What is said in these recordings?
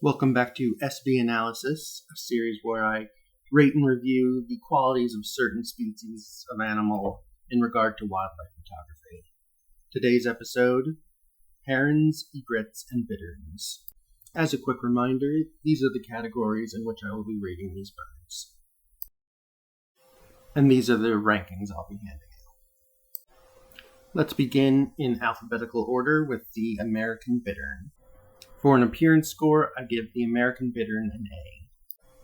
Welcome back to SB Analysis, a series where I rate and review the qualities of certain species of animal in regard to wildlife photography. Today's episode, Herons, Egrets, and Bitterns. As a quick reminder, these are the categories in which I will be rating these birds. And these are the rankings I'll be handing out. Let's begin in alphabetical order with the American Bittern. For an appearance score, I give the American Bittern an A.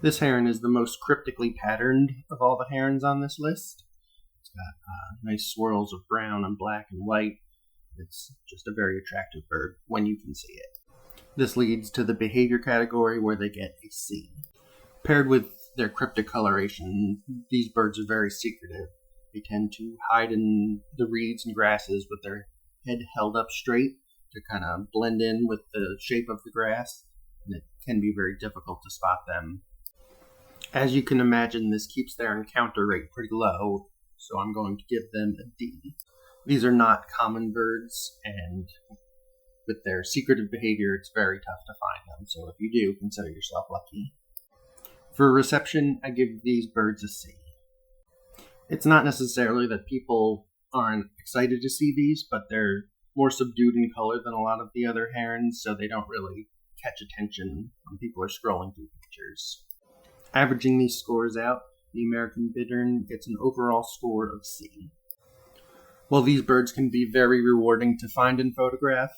This heron is the most cryptically patterned of all the herons on this list. It's got nice swirls of brown and black and white. It's just a very attractive bird when you can see it. This leads to the behavior category where they get a C. Paired with their cryptic coloration, these birds are very secretive. They tend to hide in the reeds and grasses with their head held up straight to kind of blend in with the shape of the grass, and it can be very difficult to spot them. As you can imagine, this keeps their encounter rate pretty low, so I'm going to give them a D. These are not common birds, and with their secretive behavior, it's very tough to find them, so if you do, consider yourself lucky. For reception, I give these birds a C. It's not necessarily that people aren't excited to see these, but they're more subdued in color than a lot of the other herons, so they don't really catch attention when people are scrolling through pictures. Averaging these scores out, the American Bittern gets an overall score of C. While these birds can be very rewarding to find and photograph,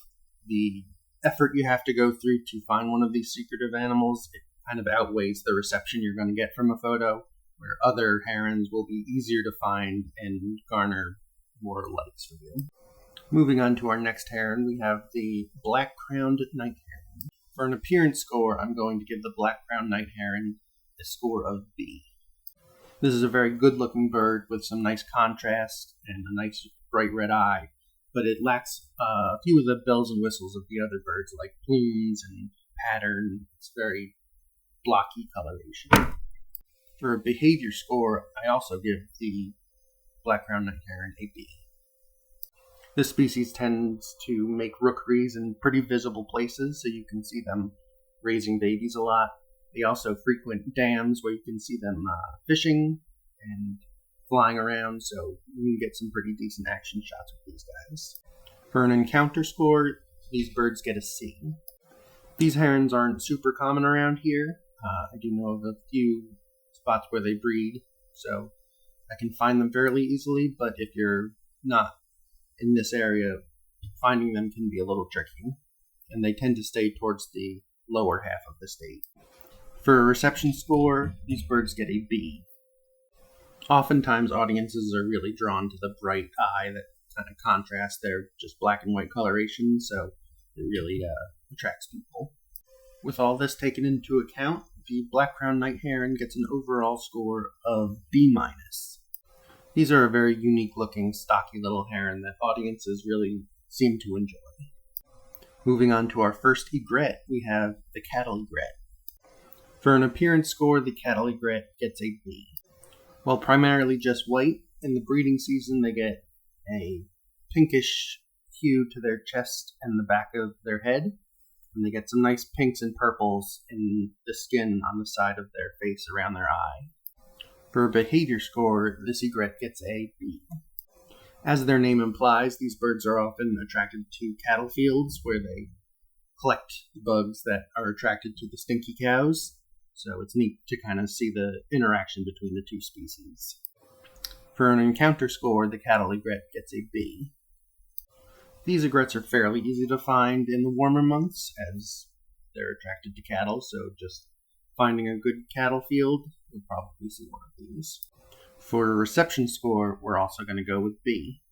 the effort you have to go through to find one of these secretive animals, it kind of outweighs the reception you're going to get from a photo, where other herons will be easier to find and garner more likes for you. Moving on to our next heron, we have the black-crowned night heron. For an appearance score, I'm going to give the black-crowned night heron a score of B. This is a very good-looking bird with some nice contrast and a nice bright red eye, but it lacks a few of the bells and whistles of the other birds, like plumes and pattern. It's very blocky coloration. For a behavior score, I also give the black-crowned night heron a B. This species tends to make rookeries in pretty visible places, so you can see them raising babies a lot. They also frequent dams where you can see them fishing and flying around, so you can get some pretty decent action shots with these guys. For an encounter score, these birds get a C. These herons aren't super common around here. I do know of a few spots where they breed, so I can find them fairly easily, but if you're not in this area, finding them can be a little tricky, and they tend to stay towards the lower half of the state. For a reception score, these birds get a B. Oftentimes, audiences are really drawn to the bright eye that kind of contrasts their just black and white coloration, so it really attracts people. With all this taken into account, the black-crowned night heron gets an overall score of B-. These are a very unique-looking, stocky little heron that audiences really seem to enjoy. Moving on to our first egret, we have the cattle egret. For an appearance score, the cattle egret gets a B. While primarily just white, in the breeding season they get a pinkish hue to their chest and the back of their head, and they get some nice pinks and purples in the skin on the side of their face around their eye. For a behavior score, this egret gets a B. As their name implies, these birds are often attracted to cattle fields where they collect bugs that are attracted to the stinky cows, so it's neat to kind of see the interaction between the two species. For an encounter score, the cattle egret gets a B. These egrets are fairly easy to find in the warmer months as they're attracted to cattle, so just finding a good cattle field, you'll probably see one of these. For a reception score, we're also going to go with B.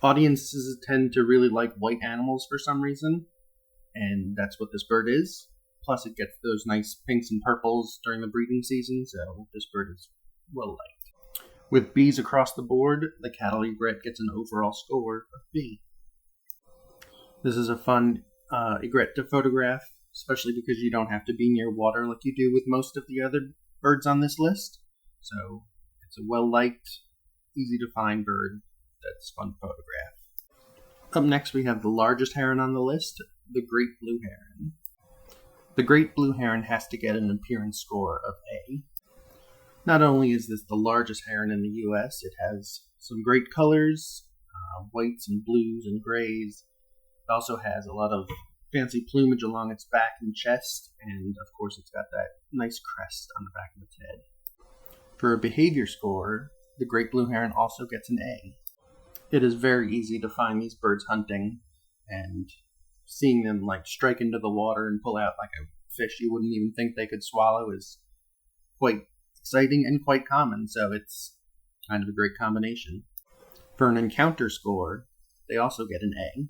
Audiences tend to really like white animals for some reason, and that's what this bird is. Plus, it gets those nice pinks and purples during the breeding season, so this bird is well liked. With B's across the board, the cattle egret gets an overall score of B. This is a fun egret to photograph, especially because you don't have to be near water like you do with most of the other birds on this list. So it's a well-liked, easy-to-find bird that's fun to photograph. Up next, we have the largest heron on the list, the great blue heron. The great blue heron has to get an appearance score of A. Not only is this the largest heron in the U.S., it has some great colors, whites and blues and grays. It also has a lot of fancy plumage along its back and chest, and of course it's got that nice crest on the back of its head. For a behavior score, the great blue heron also gets an A. It is very easy to find these birds hunting, and seeing them strike into the water and pull out like a fish you wouldn't even think they could swallow is quite exciting and quite common, so it's kind of a great combination. For an encounter score, they also get an A.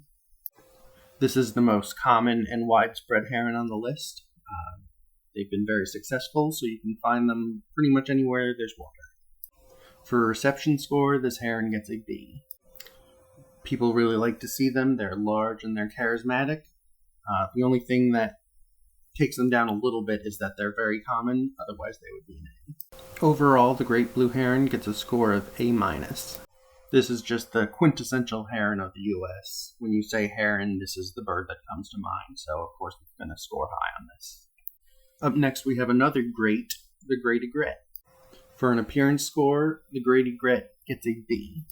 This is the most common and widespread heron on the list. They've been very successful, so you can find them pretty much anywhere there's water. For a reception score, this heron gets a B. People really like to see them. They're large and they're charismatic. The only thing that takes them down a little bit is that they're very common, otherwise they would be an A. Overall, the great blue heron gets a score of A-. This is just the quintessential heron of the U.S. When you say heron, this is the bird that comes to mind, so of course it's going to score high on this. Up next we have another great, the great egret. For an appearance score, the great egret gets a B.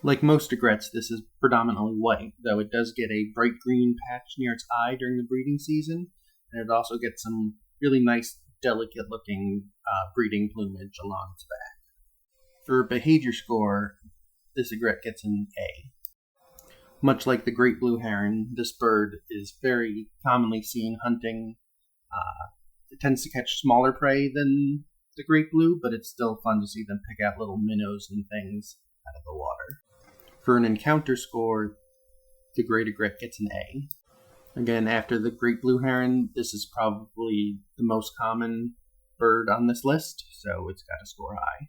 Like most egrets, this is predominantly white, though it does get a bright green patch near its eye during the breeding season, and it also gets some really nice, delicate-looking breeding plumage along its back. For a behavior score, this egret gets an A. Much like the great blue heron, this bird is very commonly seen hunting. It tends to catch smaller prey than the great blue, but it's still fun to see them pick out little minnows and things out of the water. For an encounter score, the great egret gets an A. Again, after the great blue heron, this is probably the most common bird on this list, so it's got to score high.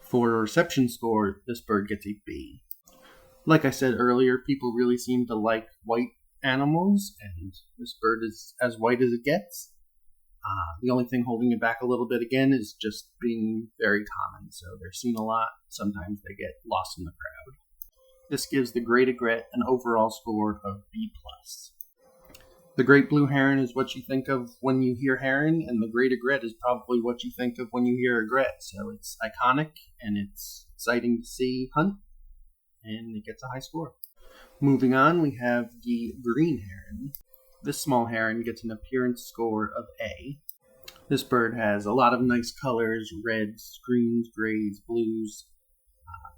For a reception score, this bird gets a B. Like I said earlier, people really seem to like white animals, and this bird is as white as it gets. The only thing holding it back a little bit again is just being very common, so they're seen a lot. Sometimes they get lost in the crowd. This gives the great egret an overall score of B+. The great blue heron is what you think of when you hear heron, and the great egret is probably what you think of when you hear egret. So it's iconic, and it's exciting to see hunt, and it gets a high score. Moving on, we have the green heron. This small heron gets an appearance score of A. This bird has a lot of nice colors, reds, greens, grays, blues.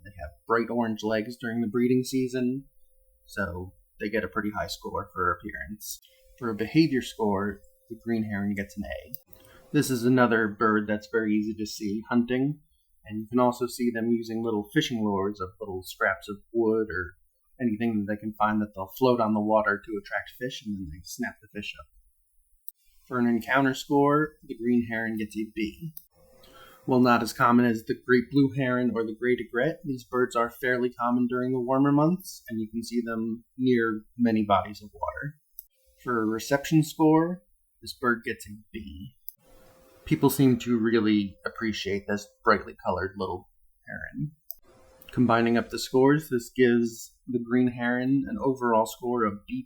They have bright orange legs during the breeding season, so they get a pretty high score for appearance. For a behavior score, the green heron gets an A. This is another bird that's very easy to see hunting, and you can also see them using little fishing lures of little scraps of wood or anything that they can find that they'll float on the water to attract fish, and then they snap the fish up. For an encounter score, the green heron gets a B. While not as common as the great blue heron or the great egret, these birds are fairly common during the warmer months, and you can see them near many bodies of water. For a reception score, this bird gets a B. People seem to really appreciate this brightly colored little heron. Combining up the scores, this gives the green heron an overall score of B+.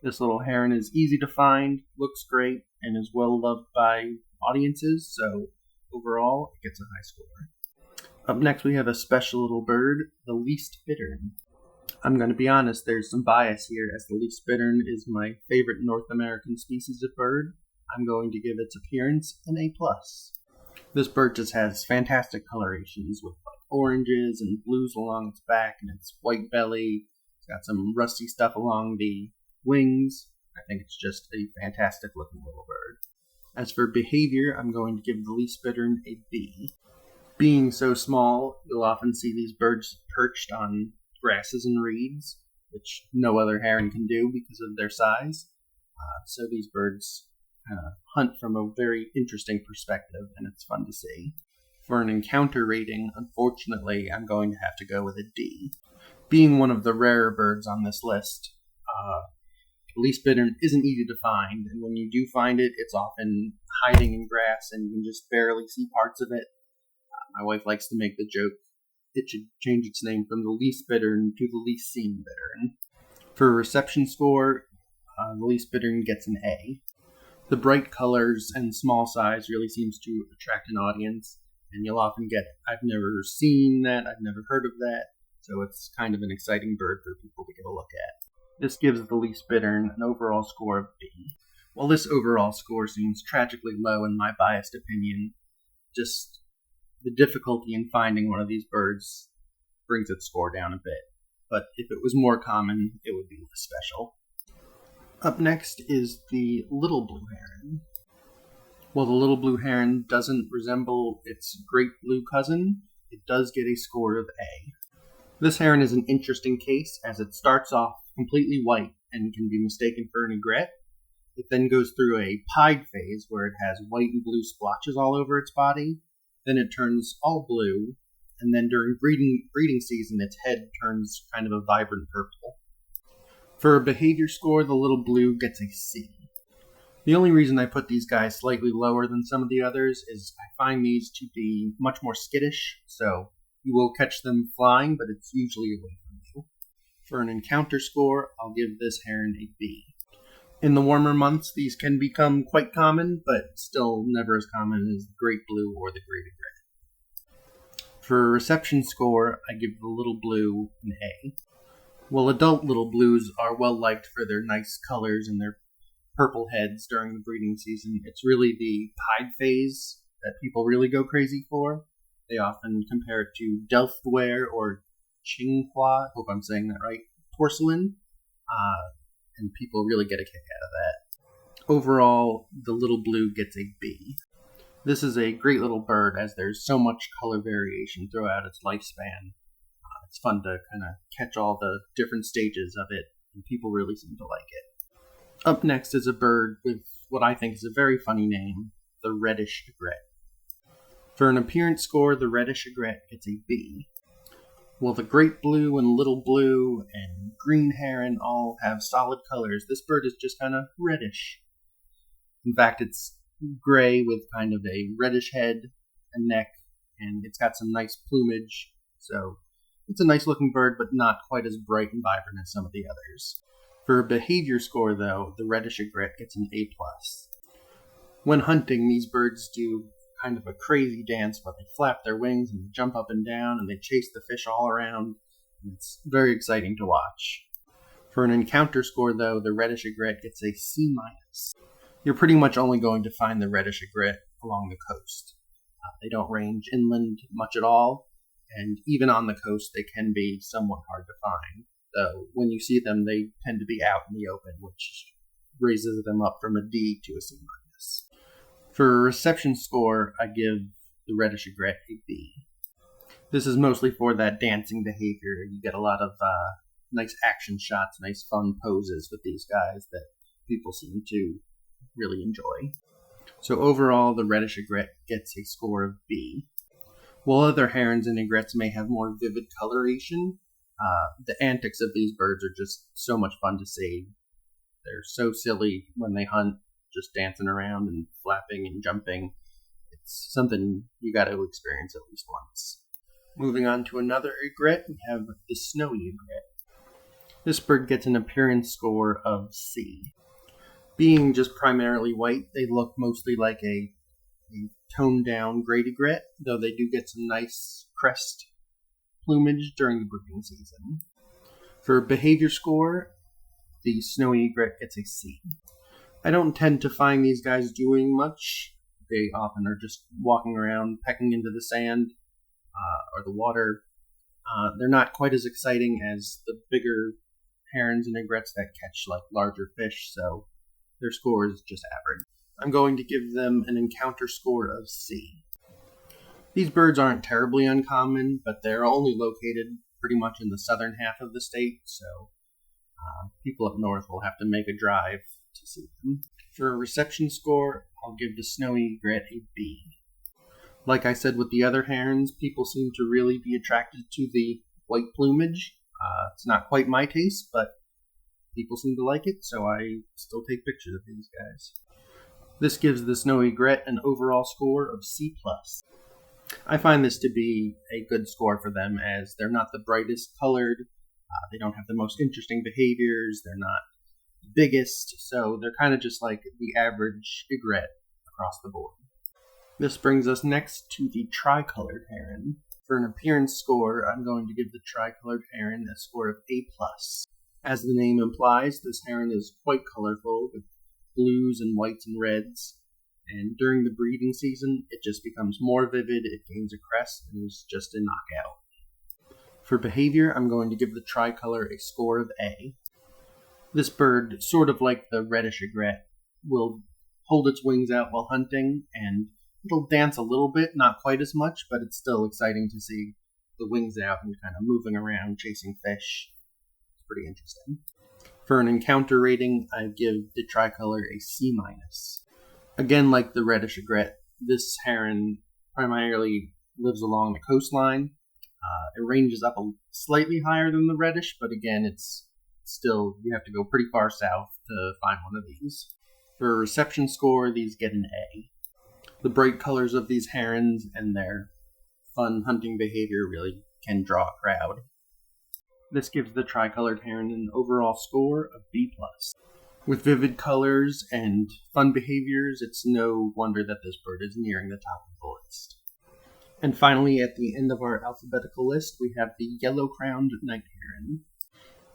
This little heron is easy to find, looks great, and is well loved by audiences, so overall, it gets a high score. Up next, we have a special little bird, the least bittern. I'm going to be honest, there's some bias here, as the least bittern is my favorite North American species of bird. I'm going to give its appearance an A+. This bird just has fantastic colorations with oranges and blues along its back and its white belly. It's got some rusty stuff along the wings. I think it's just a fantastic looking little bird. As for behavior, I'm going to give the least bittern a B. Being so small, you'll often see these birds perched on grasses and reeds, which no other heron can do because of their size. So these birds hunt from a very interesting perspective, and it's fun to see. For an encounter rating, unfortunately, I'm going to have to go with a D. Being one of the rarer birds on this list, the least bittern isn't easy to find, and when you do find it, it's often hiding in grass, and you can just barely see parts of it. My wife likes to make the joke it should change its name from the least bittern to the least seen bittern. For a reception score, the least bittern gets an A. The bright colors and small size really seems to attract an audience, and you'll often get, I've never seen that, I've never heard of that, so it's kind of an exciting bird for people to get a look at. This gives the least bittern an overall score of B. While this overall score seems tragically low in my biased opinion, just the difficulty in finding one of these birds brings its score down a bit. But if it was more common, it would be less special. Up next is the little blue heron. While the little blue heron doesn't resemble its great blue cousin, it does get a score of A. This heron is an interesting case as it starts off completely white and can be mistaken for an egret. It then goes through a pied phase where it has white and blue splotches all over its body. Then it turns all blue, and then during breeding season, its head turns kind of a vibrant purple. For a behavior score, the little blue gets a C. The only reason I put these guys slightly lower than some of the others is I find these to be much more skittish, so you will catch them flying, but it's usually away from you. For an encounter score, I'll give this heron a B. In the warmer months, these can become quite common, but still never as common as the great blue or the great egret. For a reception score, I give the little blue an A. While adult little blues are well liked for their nice colors and their purple heads during the breeding season, it's really the pied phase that people really go crazy for. They often compare it to Delftware or Tsinghua, hope I'm saying that right, porcelain, and people really get a kick out of that. Overall, the little blue gets a B. This is a great little bird as there's so much color variation throughout its lifespan. It's fun to kind of catch all the different stages of it, and people really seem to like it. Up next is a bird with what I think is a very funny name, the reddish egret. For an appearance score, the reddish egret gets a B. While the great blue and little blue and green heron all have solid colors, this bird is just kind of reddish. In fact, it's gray with kind of a reddish head and neck, and it's got some nice plumage, so it's a nice looking bird, but not quite as bright and vibrant as some of the others. For a behavior score, though, the reddish egret gets an A+. When hunting, these birds do kind of a crazy dance where they flap their wings and jump up and down and they chase the fish all around. It's very exciting to watch. For an encounter score, though, the reddish egret gets a C-. You're pretty much only going to find the reddish egret along the coast. They don't range inland much at all, and even on the coast they can be somewhat hard to find. Though when you see them, they tend to be out in the open, which raises them up from a D to a C-. For a reception score, I give the reddish egret a B. This is mostly for that dancing behavior. You get a lot of nice action shots, nice fun poses with these guys that people seem to really enjoy. So overall, the reddish egret gets a score of B. While other herons and egrets may have more vivid coloration, the antics of these birds are just so much fun to see. They're so silly when they hunt, just dancing around and flapping and jumping. It's something you got to experience at least once. Moving on to another egret, we have the snowy egret. This bird gets an appearance score of C. Being just primarily white, they look mostly like a toned-down great egret, though they do get some nice crest plumage during the breeding season. For behavior score, the snowy egret gets a C. I don't tend to find these guys doing much. They often are just walking around, pecking into the sand or the water. They're not quite as exciting as the bigger herons and egrets that catch like larger fish, so their score is just average. I'm going to give them an encounter score of C. These birds aren't terribly uncommon, but they're only located pretty much in the southern half of the state, so people up north will have to make a drive to see them. For a reception score, I'll give the snowy egret a B. Like I said with the other herons, people seem to really be attracted to the white plumage. It's not quite my taste, but people seem to like it, so I still take pictures of these guys. This gives the snowy egret an overall score of C+. I find this to be a good score for them as they're not the brightest colored, they don't have the most interesting behaviors, they're not the biggest, so they're kind of just like the average egret across the board. This brings us next to the tricolored heron. For an appearance score, I'm going to give the tricolored heron a score of A+. As the name implies, this heron is quite colorful, with blues and whites and reds, and during the breeding season, it just becomes more vivid, it gains a crest, and is just a knockout. For behavior, I'm going to give the tricolor a score of A. This bird, sort of like the reddish egret, will hold its wings out while hunting, and it'll dance a little bit, not quite as much, but it's still exciting to see the wings out and kind of moving around, chasing fish. It's pretty interesting. For an encounter rating, I give the tricolor a C-. Again, like the reddish egret, this heron primarily lives along the coastline. It ranges up slightly higher than the reddish, but again, it's still, you have to go pretty far south to find one of these. For a reception score, these get an A. The bright colors of these herons and their fun hunting behavior really can draw a crowd. This gives the tricolored heron an overall score of B+. With vivid colors and fun behaviors, it's no wonder that this bird is nearing the top of the list. And finally, at the end of our alphabetical list, we have the yellow-crowned night heron.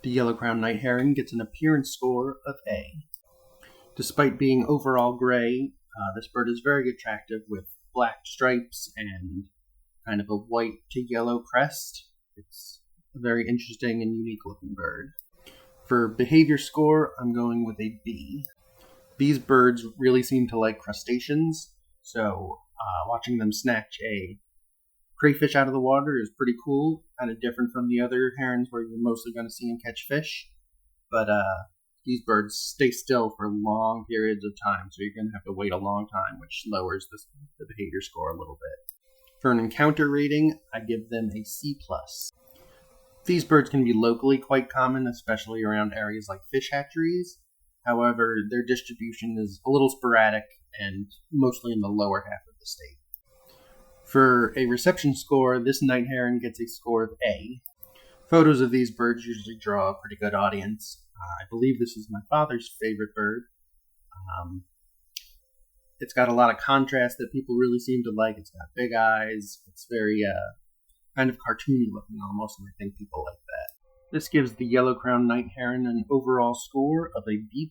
The yellow-crowned night heron gets an appearance score of A. Despite being overall gray, this bird is very attractive with black stripes and kind of a white to yellow crest. It's a very interesting and unique-looking bird. For behavior score, I'm going with a B. These birds really seem to like crustaceans, so watching them snatch a crayfish out of the water is pretty cool, kind of different from the other herons where you're mostly going to see them catch fish. But these birds stay still for long periods of time, so you're going to have to wait a long time, which lowers the behavior score a little bit. For an encounter rating, I give them a C+. These birds can be locally quite common, especially around areas like fish hatcheries. However, their distribution is a little sporadic and mostly in the lower half of the state. For a reception score, this night heron gets a score of A. Photos of these birds usually draw a pretty good audience. I believe this is my father's favorite bird. It's got a lot of contrast that people really seem to like. It's got big eyes. It's very kind of cartoony looking almost, and I think people like that. This gives the yellow-crowned night heron an overall score of a B+.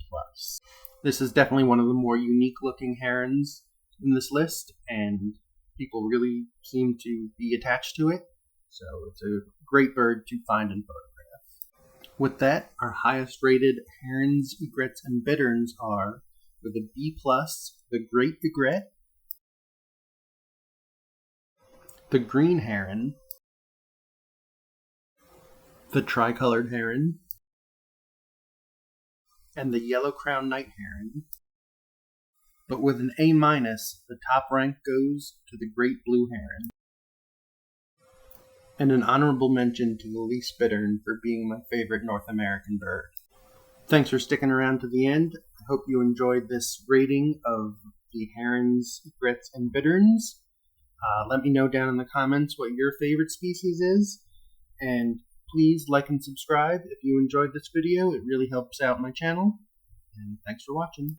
This is definitely one of the more unique-looking herons in this list, and people really seem to be attached to it, so it's a great bird to find and photograph. With that, our highest-rated herons, egrets, and bitterns are, with a B+, the great egret, the green heron, the tricolored heron, and the yellow-crowned night heron. But with an A-, the top rank goes to the great blue heron. And an honorable mention to the least bittern for being my favorite North American bird. Thanks for sticking around to the end. I hope you enjoyed this rating of the herons, egrets, and bitterns. Let me know down in the comments what your favorite species is, and please like and subscribe if you enjoyed this video. It really helps out my channel, and thanks for watching.